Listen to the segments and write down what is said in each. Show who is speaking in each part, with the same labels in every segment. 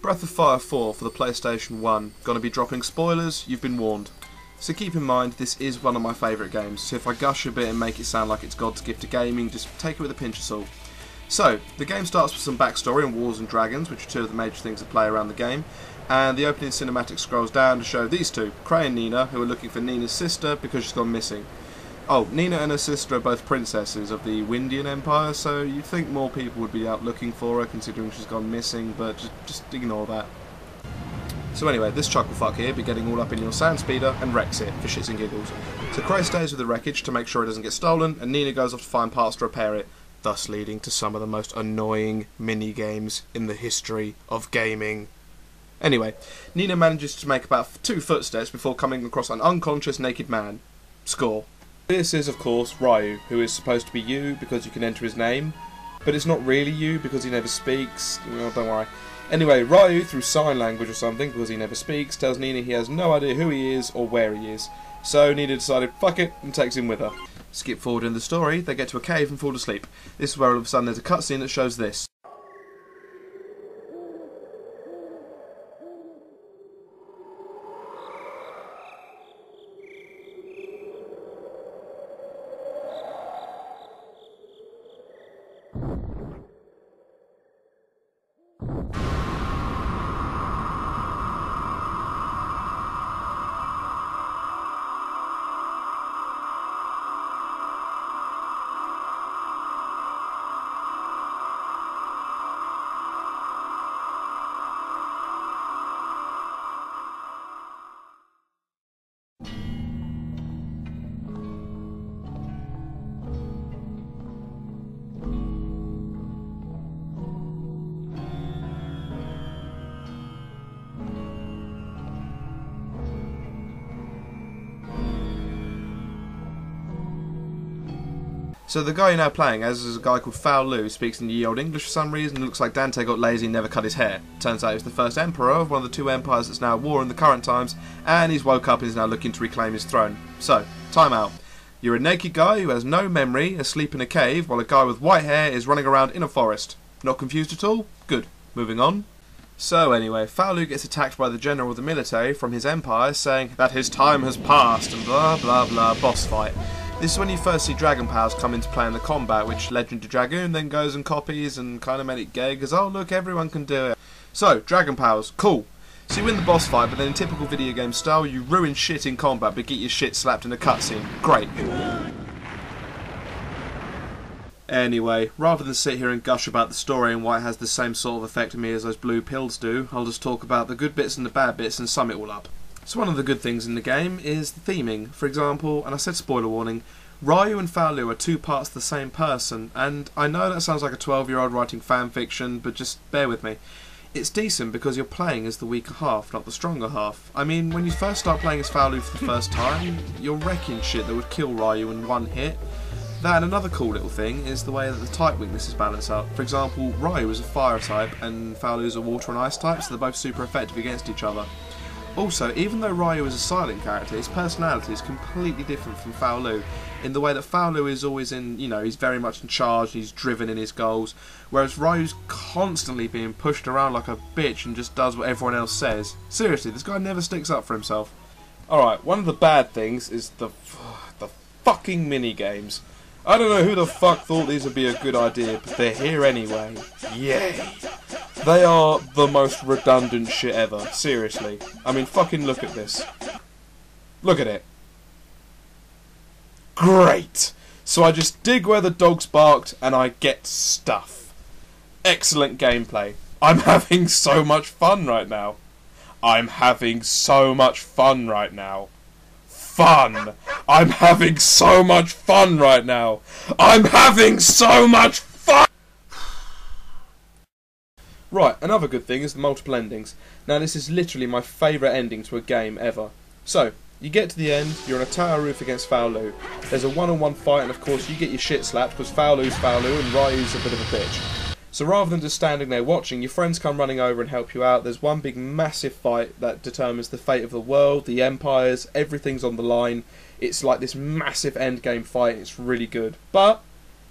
Speaker 1: Breath of Fire 4 for the PlayStation 1. Gonna be dropping spoilers, you've been warned. So keep in mind, this is one of my favourite games, so if I gush a bit and make it sound like it's God's gift to gaming, just take it with a pinch of salt. So, the game starts with some backstory on Wars and Dragons, which are two of the major things that play around the game, and the opening cinematic scrolls down to show these two, Cray and Nina, who are looking for Nina's sister because she's gone missing. Oh, Nina and her sister are both princesses of the Windian Empire, so you'd think more people would be out looking for her considering she's gone missing, but just ignore that. So anyway, this chucklefuck here be getting all up in your sand speeder and wrecks it for shits and giggles. So Cray stays with the wreckage to make sure it doesn't get stolen, and Nina goes off to find parts to repair it, thus leading to some of the most annoying mini-games in the history of gaming. Anyway, Nina manages to make about 2 footsteps before coming across an unconscious naked man. Score. This is, of course, Ryu, who is supposed to be you because you can enter his name, but it's not really you because he never speaks. Well, don't worry. Anyway, Ryu, through sign language or something, because he never speaks, tells Nina he has no idea who he is or where he is. So Nina decided, fuck it, and takes him with her. Skip forward in the story, they get to a cave and fall asleep. This is where all of a sudden there's a cutscene that shows this. So the guy you're now playing as is a guy called Foul Lu, speaks in ye old English for some reason. It looks like Dante got lazy and never cut his hair. Turns out he was the first emperor of one of the 2 empires that's now at war in the current times, and he's woke up and is now looking to reclaim his throne. So, time out. You're a naked guy who has no memory, asleep in a cave, while a guy with white hair is running around in a forest. Not confused at all? Good. Moving on. So anyway, Foul Lu gets attacked by the general of the military from his empire, saying that his time has passed and blah blah blah, boss fight. This is when you first see Dragon Powers come into play in the combat, which Legend of Dragoon then goes and copies and kind of made it gay because, oh look, everyone can do it. So, Dragon Powers, cool. So you win the boss fight, but then in typical video game style, you ruin shit in combat but get your shit slapped in a cutscene. Great. Anyway, rather than sit here and gush about the story and why it has the same sort of effect on me as those blue pills do, I'll just talk about the good bits and the bad bits and sum it all up. So one of the good things in the game is the theming. For example, and I said spoiler warning, Ryu and Foul Lu are 2 parts of the same person, and I know that sounds like a 12-year-old writing fan fiction, but just bear with me. It's decent because you're playing as the weaker half, not the stronger half. I mean, when you first start playing as Foul Lu for the first time, you're wrecking shit that would kill Ryu in 1 hit. That and another cool little thing is the way that the type weaknesses balance out. For example, Ryu is a fire type and Foul Lu is a water and ice type, so they're both super effective against each other. Also, even though Ryu is a silent character, his personality is completely different from Foul Lu, in the way that Foul Lu is always in, you know, he's very much in charge, he's driven in his goals, whereas Ryu's constantly being pushed around like a bitch and just does what everyone else says. Seriously, this guy never sticks up for himself. Alright, one of the bad things is the fucking mini-games. I don't know who the fuck thought these would be a good idea, but they're here anyway. Yay! They are the most redundant shit ever, seriously. I mean, fucking look at this. Look at it. Great! So I just dig where the dogs barked and I get stuff. Excellent gameplay. I'm having so much fun right now. I'm having so much fun right now. Fun! I'm having so much fun right now. I'm having so much fun! Right, another good thing is the multiple endings. Now this is literally my favourite ending to a game ever. So, you get to the end, you're on a tower roof against Foul Lu. There's a one-on-one fight and of course you get your shit slapped because Foul Lu's Foul Lu and Ryu's a bit of a bitch. So rather than just standing there watching, your friends come running over and help you out. There's one big massive fight that determines the fate of the world, the empires, everything's on the line. It's like this massive endgame fight, it's really good. But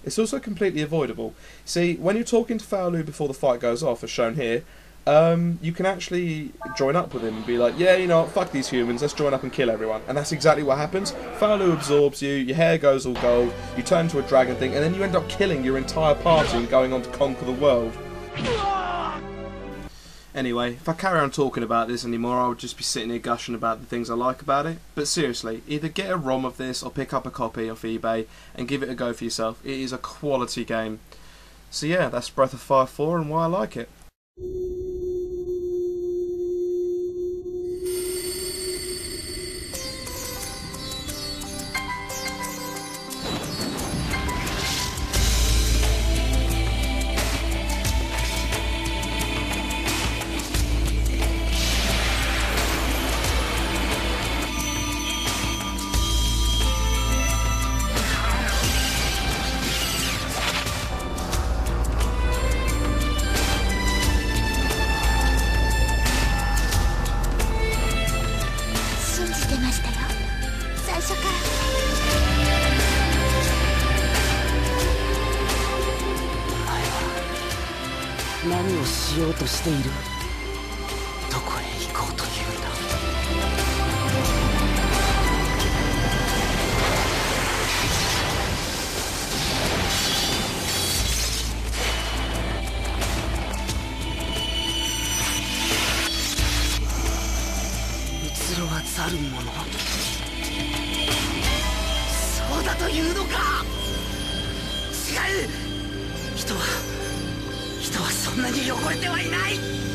Speaker 1: it's also completely avoidable. See, when you're talking to Foul Lu before the fight goes off, as shown here, you can actually join up with him and be like, yeah, you know what, fuck these humans, let's join up and kill everyone. And that's exactly what happens. Faolu absorbs you, your hair goes all gold, you turn into a dragon thing, and then you end up killing your entire party and going on to conquer the world. Anyway, if I carry on talking about this anymore, I would just be sitting here gushing about the things I like about it. But seriously, either get a ROM of this or pick up a copy off eBay and give it a go for yourself. It is a quality game. So yeah, that's Breath of Fire 4 and why I like it.
Speaker 2: そうだというのか。違う。人はそんなに汚れてはいない。